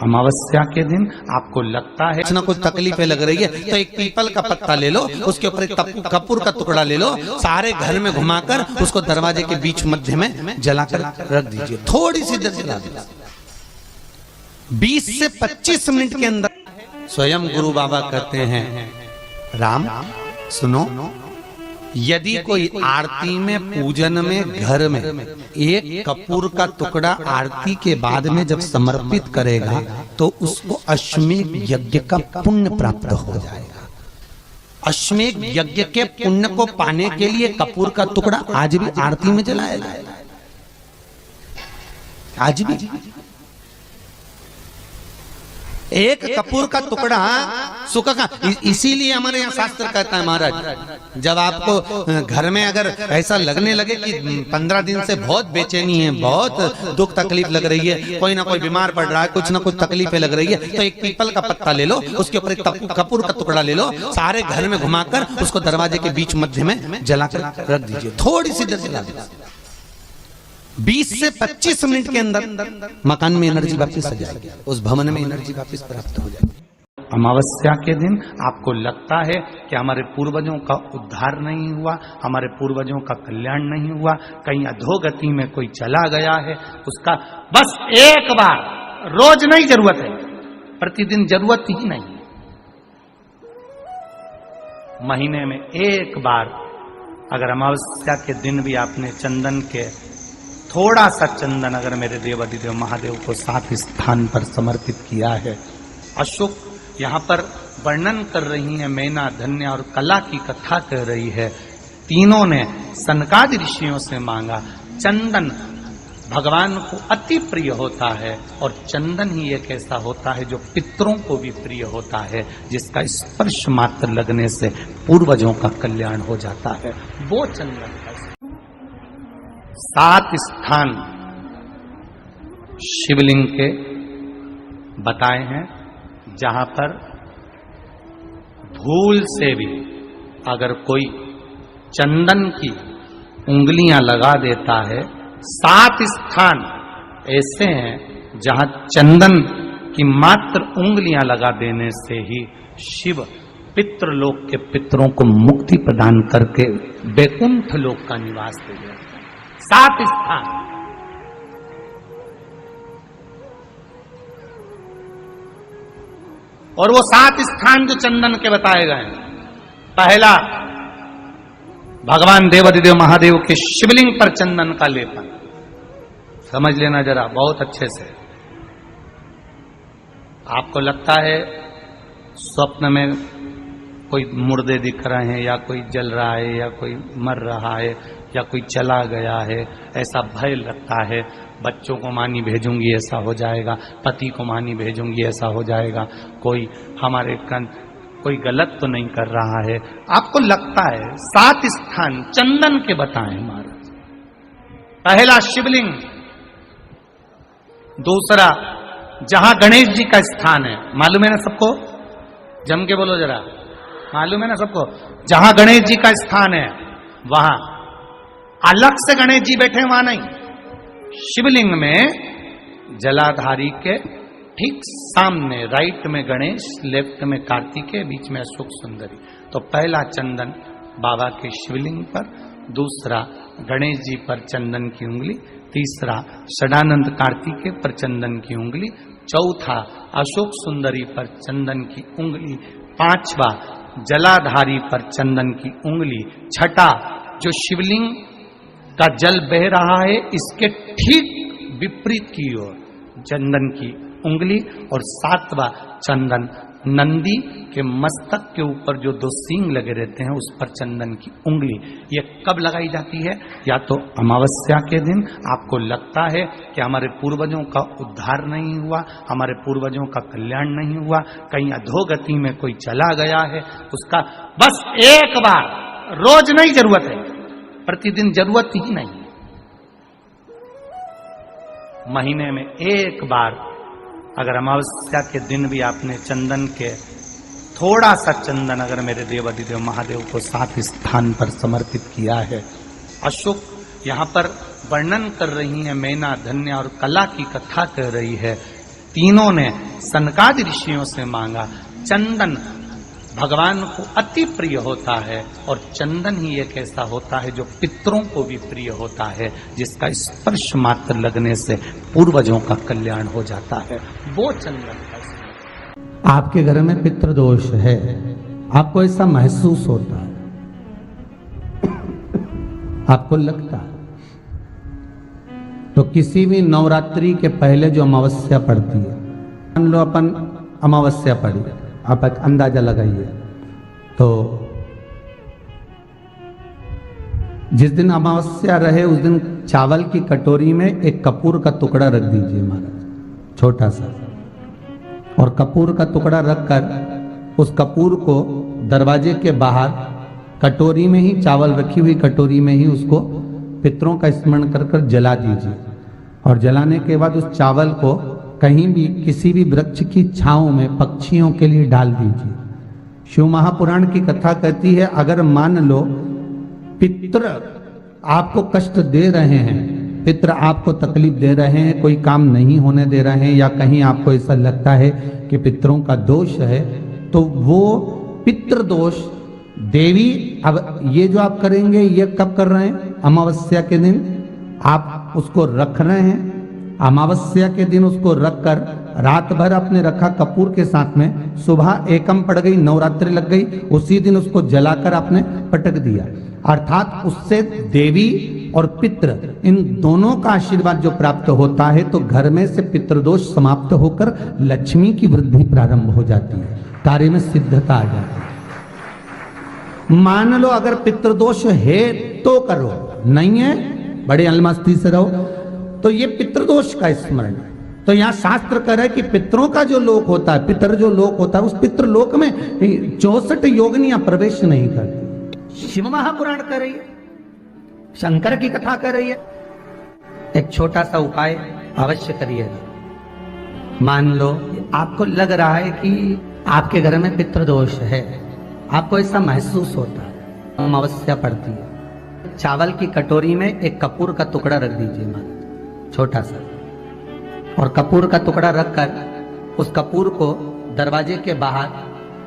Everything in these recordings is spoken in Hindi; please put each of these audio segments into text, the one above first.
अमावस्या के दिन आपको लगता है कुछ ना कुछ तकलीफें लग रही है, तो एक पीपल का पत्ता ले लो, उसके ऊपर एक कपूर का टुकड़ा ले लो, सारे घर में घुमाकर उसको दरवाजे के बीच मध्य में जलाकर रख दीजिए, थोड़ी सी देर जला दीजिए। 20 से 25 मिनट के अंदर स्वयं गुरु बाबा कहते हैं, राम सुनो, यदि कोई आरती में पुजन में घर में एक कपूर का टुकड़ा आरती के बाद में जब समर्पित करेगा तो उसको अश्वमेध यज्ञ का पुण्य प्राप्त हो जाएगा। अश्वमेध यज्ञ के पुण्य को पाने के लिए कपूर का टुकड़ा आज भी आरती में जलाया जाएगा, आज भी। एक कपूर का टुकड़ा सुख का, इसीलिए हमारे यहाँ शास्त्र कहता है महाराज, जब आपको घर में अगर ऐसा लगने लगे कि 15 दिन से बहुत बेचैनी है, बहुत दुख तकलीफ लग रही है, कोई ना कोई बीमार पड़ रहा है, कुछ ना कुछ तकलीफें लग रही है, तो एक पीपल का पत्ता ले लो, उसके ऊपर एक कपूर का टुकड़ा ले लो, सारे घर में घुमाकर उसको दरवाजे के बीच मध्य में जलाकर रख दीजिए, थोड़ी सी देर जला दीजिए। 20 से 25 मिनट के अंदर मकान में एनर्जी वापस आ जाएगी, उस भवन में एनर्जी वापस प्राप्त हो जाएगी। अमावस्या के दिन आपको लगता है कि हमारे पूर्वजों का उद्धार नहीं हुआ, हमारे पूर्वजों का कल्याण नहीं हुआ, कहीं अधोगति में कोई चला गया है, उसका बस एक बार, रोज नहीं जरूरत है, प्रतिदिन जरूरत ही नहीं, महीने में एक बार अगर अमावस्या के दिन भी आपने चंदन के थोड़ा सा चंदन अगर मेरे देवाधिदेव महादेव को 7 स्थान पर समर्पित किया है। अशोक यहाँ पर वर्णन कर रही है, मैना, धन्य और कला की कथा कह रही है। तीनों ने सनकादि ऋषियों से मांगा। चंदन भगवान को अति प्रिय होता है और चंदन ही एक ऐसा होता है जो पितरों को भी प्रिय होता है, जिसका स्पर्श मात्र लगने से पूर्वजों का कल्याण हो जाता है, वो चंदन है। 7 स्थान शिवलिंग के बताए हैं, जहां पर भूल से भी अगर कोई चंदन की उंगलियां लगा देता है, 7 स्थान ऐसे हैं जहां चंदन की मात्र उंगलियां लगा देने से ही शिव पितृलोक के पितरों को मुक्ति प्रदान करके वैकुंठ लोक का निवास दे देते हैं। 7 स्थान। और वो 7 स्थान जो चंदन के बताए गए हैं, पहला भगवान देवाधिदेव महादेव के शिवलिंग पर चंदन का लेपन, समझ लेना जरा बहुत अच्छे से। आपको लगता है स्वप्न में कोई मुर्दे दिख रहे हैं, या कोई जल रहा है, या कोई मर रहा है, या कोई चला गया है, ऐसा भय लगता है, बच्चों को मानी भेजूंगी ऐसा हो जाएगा, पति को मानी भेजूंगी ऐसा हो जाएगा, कोई हमारे कोई गलत तो नहीं कर रहा है, आपको लगता है। 7 स्थान चंदन के बताएं महाराज। पहला शिवलिंग, दूसरा जहां गणेश जी का स्थान है, मालूम है ना सबको, जम के बोलो जरा, मालूम है ना सबको, जहां गणेश जी का स्थान है वहां अलग से गणेश जी बैठे, वहां नहीं, शिवलिंग में जलाधारी के ठीक सामने, राइट में गणेश, लेफ्ट में कार्तिकेय, बीच में अशोक सुंदरी। तो पहला चंदन बाबा के शिवलिंग पर, दूसरा गणेश जी पर चंदन की उंगली, तीसरा षडानंद कार्तिकेय पर चंदन की उंगली, चौथा अशोक सुंदरी पर चंदन की उंगली, पांचवा जलाधारी पर चंदन की उंगली, छठा जो शिवलिंग का जल बह रहा है इसके ठीक विपरीत की ओर चंदन की उंगली, और 7वां चंदन नंदी के मस्तक के ऊपर जो 2 सींग लगे रहते हैं उस पर चंदन की उंगली। ये कब लगाई जाती है? या तो अमावस्या के दिन आपको लगता है कि हमारे पूर्वजों का उद्धार नहीं हुआ, हमारे पूर्वजों का कल्याण नहीं हुआ, कहीं अधोगति में कोई चला गया है, उसका बस एक बार, रोज नहीं जरूरत है, प्रतिदिन जरूरत ही नहीं, महीने में एक बार अगर अमावस्या के दिन भी आपने चंदन के थोड़ा सा चंदन अगर मेरे देवाधिदेव महादेव को 7 स्थान पर समर्पित किया है। अशोक यहाँ पर वर्णन कर रही है, मैना, धन्य और कला की कथा कह रही है। तीनों ने सनकादि ऋषियों से मांगा। चंदन भगवान को अति प्रिय होता है और चंदन ही एक ऐसा होता है जो पितरों को भी प्रिय होता है, जिसका स्पर्श मात्र लगने से पूर्वजों का कल्याण हो जाता है, वो चंदन का। आपके घर में पितृदोष है, आपको ऐसा महसूस होता है, आपको लगता है, तो किसी भी नवरात्रि के पहले जो अमावस्या पड़ती है, मान लो अपन अमावस्या पड़ी, आप एक अंदाजा लगाइए, तो जिस दिन अमावस्या रहे उस दिन चावल की कटोरी में एक कपूर का टुकड़ा रख दीजिए महाराज, छोटा सा, और कपूर का टुकड़ा रखकर उस कपूर को दरवाजे के बाहर कटोरी में ही, चावल रखी हुई कटोरी में ही उसको पितरों का स्मरण कर कर जला दीजिए। और जलाने के बाद उस चावल को कहीं भी किसी भी वृक्ष की छांव में पक्षियों के लिए डाल दीजिए। शिव महापुराण की कथा कहती है, अगर मान लो पितृ आपको कष्ट दे रहे हैं, पितृ आपको तकलीफ दे रहे हैं, कोई काम नहीं होने दे रहे हैं, या कहीं आपको ऐसा लगता है कि पितरों का दोष है, तो वो पितृदोष देवी, अब ये जो आप करेंगे ये कब कर रहे हैं? अमावस्या के दिन आप उसको रख रहे हैं। अमावस्या के दिन उसको रखकर रात भर अपने रखा कपूर के साथ में, सुबह एकम पड़ गई, नवरात्रि लग गई, उसी दिन उसको जलाकर आपने पटक दिया। अर्थात उससे देवी और पितृ इन दोनों का आशीर्वाद जो प्राप्त होता है, तो घर में से पितृदोष समाप्त होकर लक्ष्मी की वृद्धि प्रारंभ हो जाती है, कार्य में सिद्धता आ जाती है। मान लो अगर पितृदोष है तो करो, नहीं है बड़े अलमस्ती से रहो, तो ये पितृदोष का स्मरण। तो यहाँ शास्त्र कह रहा है कि पितरों का जो लोक होता है, पितर जो लोक होता है, उस पितृलोक में 64 योगिनियां प्रवेश नहीं करती। शिव महापुराण कर रही है, शंकर की कथा कर रही है। एक छोटा सा उपाय अवश्य करिएगा। मान लो आपको लग रहा है कि आपके घर में पितृदोष है, आपको ऐसा महसूस होता है, अमावस्या पड़ती है, चावल की कटोरी में एक कपूर का टुकड़ा रख दीजिए महाराज, छोटा सा, और कपूर का टुकड़ा रखकर उस कपूर को दरवाजे के बाहर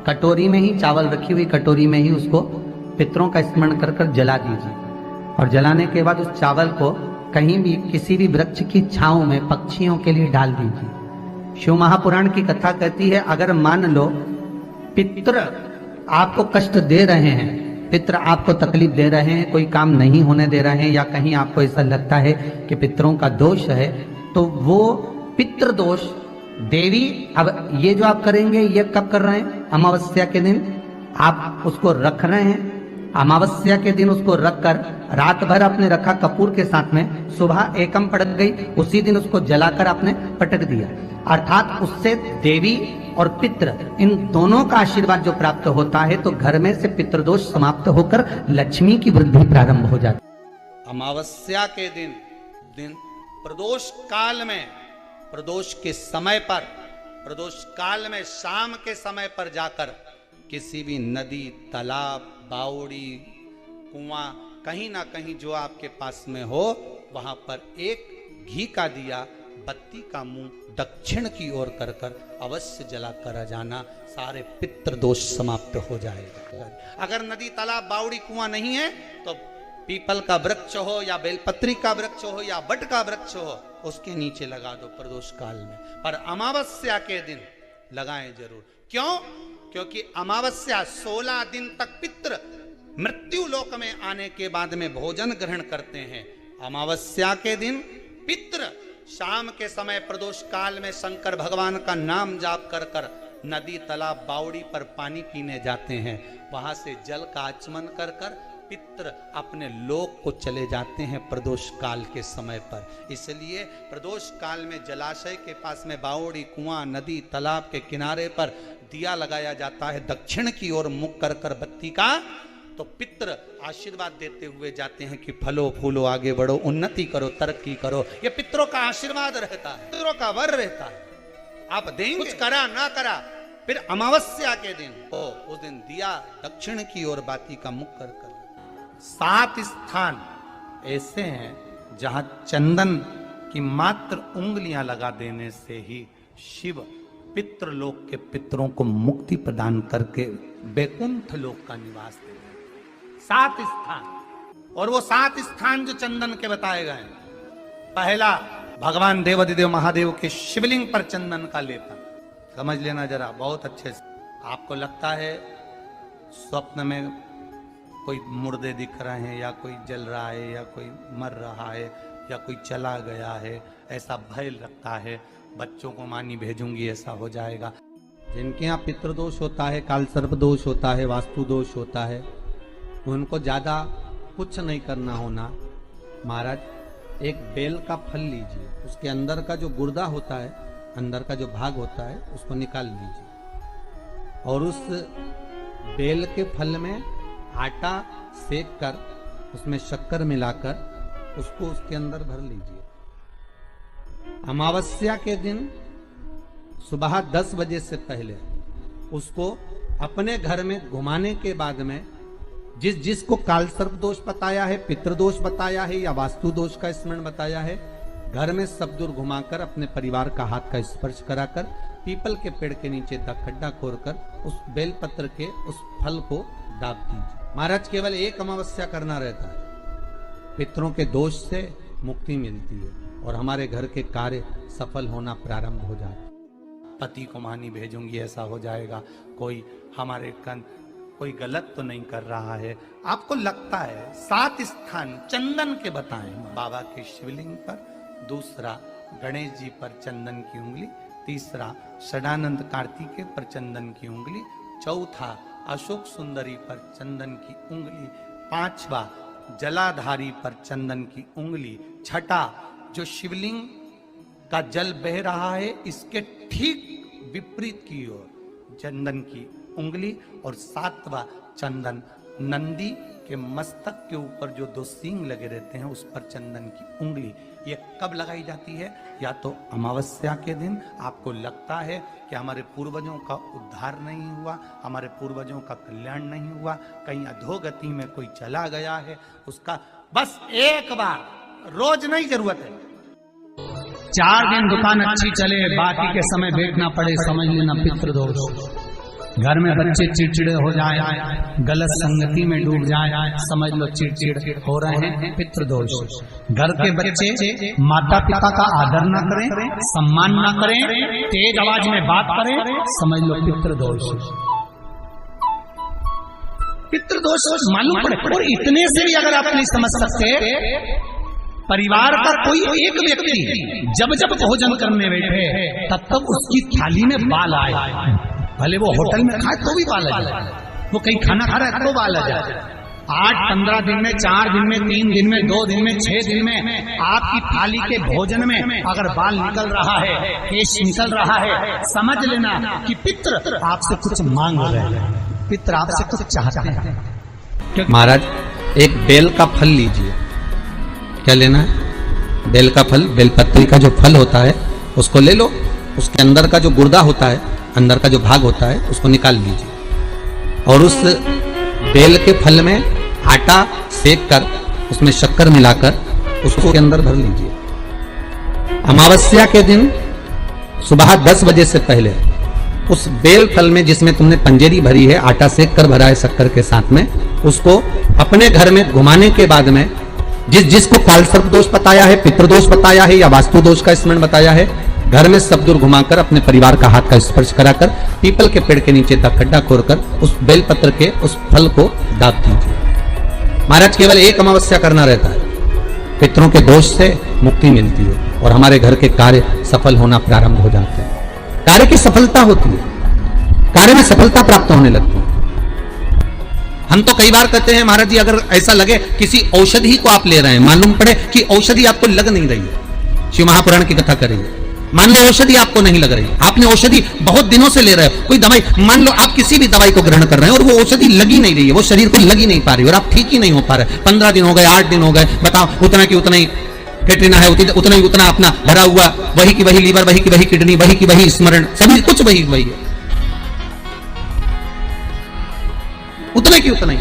कटोरी में ही, चावल रखी हुई कटोरी में ही उसको पितरों का स्मरण कर कर जला दीजिए। और जलाने के बाद उस चावल को कहीं भी किसी भी वृक्ष की छांव में पक्षियों के लिए डाल दीजिए। शिव महापुराण की कथा कहती है, अगर मान लो पितृ आपको कष्ट दे रहे हैं, पितृ आपको तकलीफ दे रहे हैं, कोई काम नहीं होने दे रहे हैं, या कहीं आपको ऐसा लगता है कि पितरों का दोष है, तो वो पितृदोष देवी, अब ये जो आप करेंगे ये कब कर रहे हैं? अमावस्या के दिन आप उसको रख रहे हैं। अमावस्या के दिन उसको रखकर रात भर आपने रखा कपूर के साथ में, सुबह एकम पड़ गई, उसी दिन उसको जलाकर आपने पटक दिया। अर्थात उससे देवी और पितृ इन दोनों का आशीर्वाद जो प्राप्त होता है, तो घर में से पितृदोष समाप्त होकर लक्ष्मी की वृद्धि प्रारंभ हो जाती है। अमावस्या के दिन प्रदोष काल में, प्रदोष के समय पर, प्रदोष काल में शाम के समय पर जाकर किसी भी नदी, तालाब, बावड़ी, कुआं, कहीं ना कहीं जो आपके पास में हो, वहां पर एक घी का दिया, बत्ती का मुंह दक्षिण की ओर कर कर अवश्य जला कर जाना, सारे पितृदोष समाप्त हो जाएगा। अगर नदी, तालाब, बावड़ी, कुआं नहीं है तो पीपल का वृक्ष हो या बेलपत्री का वृक्ष हो या बट का वृक्ष हो, उसके नीचे लगा दो प्रदोष काल में। पर अमावस्या के दिन लगाएं जरूर। क्यों? क्योंकि अमावस्या 16 दिन तक पितृ मृत्यु लोक में आने के बाद में भोजन ग्रहण करते हैं। अमावस्या के दिन पितृ शाम के समय प्रदोष काल में शंकर भगवान का नाम जाप कर कर नदी, तालाब, बावड़ी पर पानी पीने जाते हैं। वहां से जल का आचमन कर कर पितृ अपने लोक को चले जाते हैं प्रदोष काल के समय पर। इसलिए प्रदोष काल में जलाशय के पास में बावड़ी, कुआं, नदी, तालाब के किनारे पर दिया लगाया जाता है दक्षिण की ओर मुख कर कर बत्ती का, तो पितृ आशीर्वाद देते हुए जाते हैं कि फलो फूलो, आगे बढ़ो, उन्नति करो, तरक्की करो। ये पितरों का आशीर्वाद रहता है, पितरों का वर रहता है। आप देंगे, कुछ करा ना करा, फिर अमावस्या के दिन उस दिन दिया दक्षिण की ओर बाती का मुख कर कर। 7 स्थान ऐसे हैं जहां चंदन की मात्र उंगलियां लगा देने से ही शिव पितृलोक के पितरों को मुक्ति प्रदान करके वैकुंठ लोक का निवास दे रहे। 7 स्थान, और वो 7 स्थान जो चंदन के बताए गए, पहला भगवान देवाधिदेव महादेव के शिवलिंग पर चंदन का लेपन। समझ लेना जरा बहुत अच्छे से। आपको लगता है स्वप्न में कोई मुर्दे दिख रहे हैं, या कोई जल रहा है, या कोई मर रहा है, या कोई चला गया है, ऐसा भय लगता है। बच्चों को मानी भेजूंगी ऐसा हो जाएगा। जिनके यहाँ पितृदोष होता है, काल सर्प दोष होता है, वास्तु दोष होता है, उनको ज्यादा कुछ नहीं करना होना। महाराज एक बेल का फल लीजिए, उसके अंदर का जो गुर्दा होता है, अंदर का जो भाग होता है, उसको निकाल लीजिए और उस बेल के फल में आटा सेक कर उसमें शक्कर मिलाकर उसको उसके अंदर भर लीजिए। अमावस्या के दिन सुबह 10 बजे से पहले उसको अपने घर में घुमाने के बाद में जिसको काल सर्प दोष बताया है, पितृदोष बताया है, या वास्तु दोष का स्मरण बताया है, घर में सब दूर घुमाकर अपने परिवार का हाथ का स्पर्श कराकर पीपल के पेड़ के नीचे खड्डा खोदकर उस बेलपत्र के उस फल को दाब दीजिए। महाराज केवल एक अमावस्या करना रहता है, पितरों के दोष से मुक्ति मिलती है और हमारे घर के कार्य सफल होना प्रारंभ हो जाता है। पति को मानी भेजूंगी ऐसा हो जाएगा। कोई हमारे कोई गलत तो नहीं कर रहा है। आपको लगता है 7 स्थान चंदन के बताएं, बाबा के शिवलिंग पर, दूसरा गणेश जी पर चंदन की उंगली, तीसरा षडानंद कार्तिकेय पर चंदन की उंगली, चौथा अशोक सुंदरी पर चंदन की उंगली, 5वां जलाधारी पर चंदन की उंगली, छठा जो शिवलिंग का जल बह रहा है इसके ठीक विपरीत की ओर चंदन की उंगली, और 7वां चंदन नंदी के मस्तक के ऊपर जो 2 सींग लगे रहते हैं उस पर चंदन की उंगली। ये कब लगाई जाती है? या तो अमावस्या के दिन आपको लगता है कि हमारे पूर्वजों का उद्धार नहीं हुआ, हमारे पूर्वजों का कल्याण नहीं हुआ, कहीं अधोगति में कोई चला गया है, उसका बस एक बार, रोज नहीं जरूरत है, 4 दिन दुकान अच्छी चले, बाकी के समय देखना पड़े, समझ लेना पितृदोष। घर में बच्चे चिड़चिड़े हो जाए, गलत संगति में डूब जाए, समझ लो चिड़चिड़ हो रहे हैं, पितृदोष। घर के बच्चे माता पिता का आदर ना करें, सम्मान ना करें, तेज आवाज में बात करें, समझ लो पितृदोष। पितृदोष मालूम पड़े। और इतने से भी अगर आप नहीं समझ सकते, परिवार का कोई एक व्यक्ति जब जब भोजन करने बैठे तब तब उसकी थाली में बाल आए, भले वो होटल में खाए तो भी बाल आ जाए, वो कहीं खाना खा रहा है तो बाल आ जाए। 8-15 दिन में, 4 दिन में, 3 दिन में, 2 दिन में, 6 दिन में आपकी थाली के भोजन में अगर बाल निकल रहा है, केश निकल रहा है, समझ लेना कि पितृ आपसे कुछ मांग रहे हैं, पितृ आपसे कुछ चाहते हैं। महाराज एक बेल का फल लीजिए। क्या लेना है? बेल का फल, बेलपत्री का जो फल होता है उसको ले लो, उसके अंदर का जो गुर्दा होता है, अंदर का जो भाग होता है, उसको निकाल लीजिए और उस बेल के फल में आटा सेक कर उसमें शक्कर मिलाकर उसको के अंदर भर लीजिए। अमावस्या के दिन सुबह 10 बजे से पहले उस बेल फल में जिसमें तुमने पंजेरी भरी है, आटा सेक कर भरा है शक्कर के साथ में, उसको अपने घर में घुमाने के बाद में जिसको काल सर्प दोष बताया है, पितृदोष बताया है, या वास्तु दोष का स्मरण बताया है, घर में सब दूर घुमाकर अपने परिवार का हाथ का स्पर्श कराकर पीपल के पेड़ के नीचे तक खड्डा खोदकर उस बेलपत्र के उस फल को दाब दीजिए। महाराज केवल एक अमावस्या करना रहता है, पितरों के दोष से मुक्ति मिलती है और हमारे घर के कार्य सफल होना प्रारंभ हो जाते हैं। कार्य की सफलता होती है, कार्य में सफलता प्राप्त होने लगती है। हम तो कई बार कहते हैं महाराज जी, अगर ऐसा लगे किसी औषधि को आप ले रहे हैं, मालूम पड़े कि औषधि आपको लग नहीं रही है, शिव महापुराण की कथा करेंगे, मान लो औषधि आपको नहीं लग रही, आपने औषधि बहुत दिनों से ले रहे हो, कोई दवाई, मान लो आप किसी भी दवाई को ग्रहण कर रहे हैं और वो औषधि लगी नहीं रही है, वो शरीर को लगी नहीं पा रही और आप ठीक ही नहीं हो पा रहे, 15 दिन हो गए, 8 दिन हो गए, बताओ उतना की उतना ही कैटरीना है, उतना ही उतना अपना भरा हुआ, वही की वही लीवर, वही की वही किडनी, वही की वही स्मरण, सभी कुछ वही वही है, उतने की उतना ही।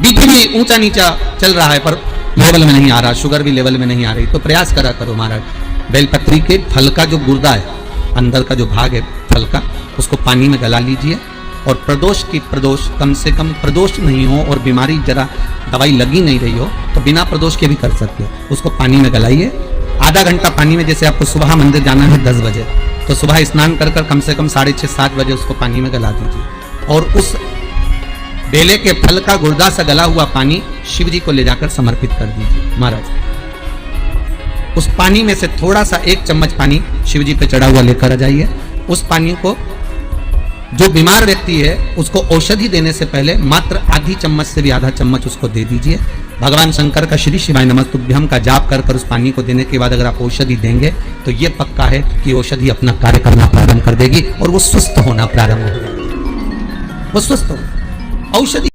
बीपी भी ऊंचा नीचा चल रहा है पर लेवल में नहीं आ रहा, शुगर भी लेवल में नहीं आ रही, तो प्रयास करा करो महाराज, बेलपत्री के फल का जो गुर्दा है, अंदर का जो भाग है फल का, उसको पानी में गला लीजिए और प्रदोष कम से कम प्रदोष नहीं हो और बीमारी जरा दवाई लगी नहीं रही हो तो बिना प्रदोष के भी कर सकते हो। उसको पानी में गलाइए आधा घंटा पानी में। जैसे आपको सुबह मंदिर जाना है 10 बजे, तो सुबह स्नान कर कम से कम 6:30-7 बजे उसको पानी में गला दीजिए और उस बेले के फल का गुर्दा से गला हुआ पानी शिव जी को ले जाकर समर्पित कर दीजिए महाराज। उस पानी में से थोड़ा सा 1 चम्मच पानी शिव जी पे चढ़ा हुआ लेकर आ जाइए। उस पानी को जो बीमार व्यक्ति है उसको औषधि देने से पहले मात्र आधी चम्मच से भी आधा चम्मच उसको दे दीजिए। भगवान शंकर का श्री शिवाय नमस्तुभ्यम का जाप कर उस पानी को देने के बाद अगर आप औषधि देंगे तो ये पक्का है कि औषधि अपना कार्य करना प्रारंभ कर देगी और वो स्वस्थ होना प्रारंभ हो जाएगी। वो स्वस्थ हो औषधि